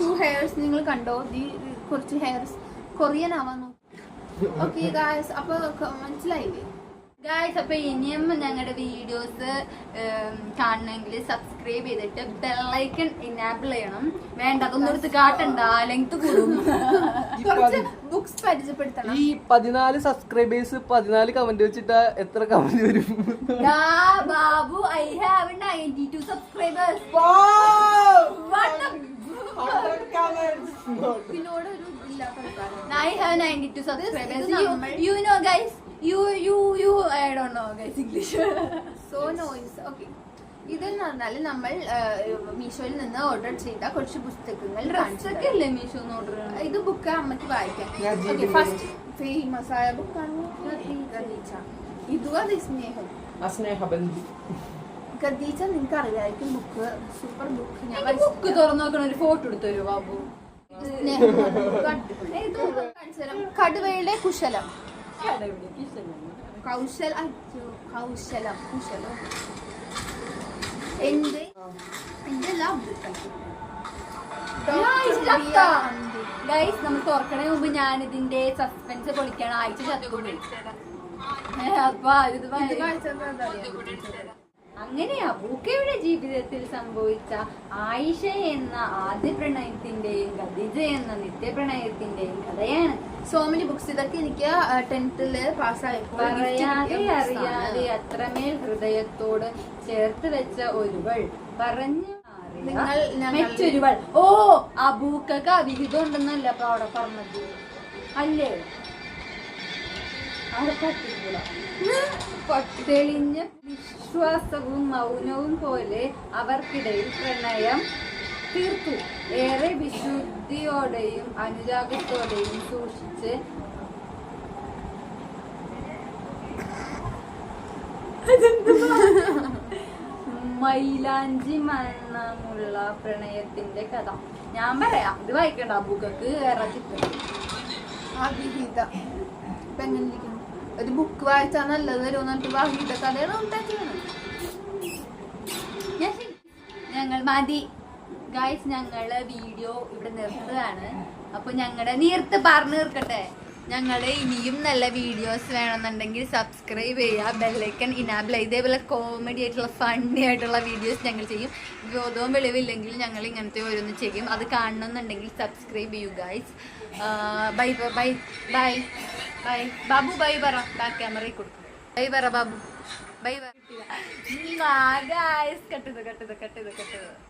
To hairs നിങ്ങൾ കണ്ടോ? കുറച്ച് ഹെയർസ് കൊറിയൻ ആവാൻ നോക്കി. ഓക്കെ ഗായ്സ്, അപ്പൊ മനസ്സിലായില്ലേ ഗായ്സ്? അപ്പൊ ഇനിയും ഞങ്ങളുടെ വീഡിയോസ് കാണണമെങ്കിൽ സബ്സ്ക്രൈബ് ചെയ്തിട്ട് ബെല്ലൈക്കൺ ഇനാബിൾ ചെയ്യണം. വേണ്ട, അതൊന്നും എടുത്ത് കാട്ടണ്ട, ലെങ്ത് കൂടും. ബുക്സ് പരിചയപ്പെടുത്തണം. ഈ 14 സബ്സ്ക്രൈബേഴ്സ് 14 കമന്റ് വെച്ചിട്ടാ എത്ര കമന്റ് വരും? Babu, I have 92 subscribers. പിന്നോട് ഒരു I have 92 subscribers. You know guys, you I don't know guys English. So noise. Okay. ഇതെന്ന് പറഞ്ഞാൽ നമ്മൾ മീഷോയിൽ നിന്ന് ഓർഡർ ചെയ്ത കുറച്ച് പുസ്തകങ്ങൾ. ഡ്രസ്സൊക്കെ മീഷോന്ന് ഓർഡർ ചെയ്യണം. ഇത് ബുക്ക് അമ്മക്ക് വായിക്കാം. ഫസ്റ്റ് ഫേമസ് ആയ ബുക്കാണ് ഇതുവാ സ്നേഹം. ഖദീജ നിങ്ങൾക്ക് അറിയായിരിക്കും. Book super book. ഞാൻ ബുക്ക് തുറന്നു നോക്കണ ഒരു ഫോട്ടോ എടുത്തു തരൂ ബാബു. കടുവയുടെ കുശലം. കൗശലം നമ്മൾ തുറക്കണ മുമ്പ് ഞാൻ ഇതിന്റെ സസ്പെൻസ് പൊളിക്കാണ്. ആഴ്ച അപ്പൊ അങ്ങനെയാ ബൂക്കയുടെ ജീവിതത്തിൽ സംഭവിച്ച ആയിഷ എന്ന ആദ്യ പ്രണയത്തിന്റെയും ഖദീജ എന്ന നിത്യപ്രണയത്തിന്റെയും കഥയാണ്. So many books. ഇതൊക്കെ എനിക്ക് 10th പാസ്സായി. പറയാതെ അറിയാതെ അത്രമേൽ ഹൃദയത്തോട് ചേർത്ത് വെച്ച ഒരുവൾ പറഞ്ഞു മെച്ചൊരുവൾ. ഓ, ആ ബൂക്കൊക്കെ അവിഹിതം ഉണ്ടെന്നല്ല അപ്പൊ അവിടെ പറഞ്ഞത് അല്ലേ? തെളിഞ്ഞ വിശ്വാസവും മൗനവും പോലെ അവർക്കിടയിൽ പ്രണയം തീർത്തു. ഏറെ വിശുദ്ധിയോടെയും അനുരാഗത്തോടെയും സൂക്ഷിച്ച് മൈലാഞ്ചി മണമുള്ള പ്രണയത്തിന്റെ കഥ. ഞാൻ പറയാം, ഇത് വായിക്കണ്ട. ബുക്കക്ക് ഏറെ അവിഹിത. ഇപ്പൊ എങ്ങനെ ഇരിക്കുന്നു? ഒരു ബുക്ക് വായിച്ചാൽ നല്ലത് വരുമെന്നിട്ട് വാങ്ങിയിട്ട് കഥയാണ് ഉണ്ടാക്കിയാണ്. ഞങ്ങൾ മതി ഗായ്സ്, ഞങ്ങള് വീഡിയോ ഇവിടെ നിർത്തുകയാണ്. അപ്പൊ ഞങ്ങളുടെ പറഞ്ഞു തീർക്കട്ടെ. ഞങ്ങളുടെ ഇനിയും നല്ല വീഡിയോസ് വേണമെന്നുണ്ടെങ്കിൽ സബ്സ്ക്രൈബ് ചെയ്യുക, ബെല്ലൈക്കൺ ഇനാബിൾ. ഇതേപോലെ കോമഡി ആയിട്ടുള്ള ഫണ്ണി ആയിട്ടുള്ള വീഡിയോസ് ഞങ്ങൾ ചെയ്യും. വിനോദവും വെളിവില്ലെങ്കിൽ ഞങ്ങൾ ഇങ്ങനത്തെ ഓരോന്ന് ചെയ്യും. അത് കാണണമെന്നുണ്ടെങ്കിൽ സബ്സ്ക്രൈബ് ചെയ്യൂ guys. Bye bye bye bye. Babu bye പറ, ബാക്ക് ക്യാമറയിൽ കൊടുക്കും. ബൈ പറ ബാബു, ബൈ പറ. ഗായ്സ് കട്ടത്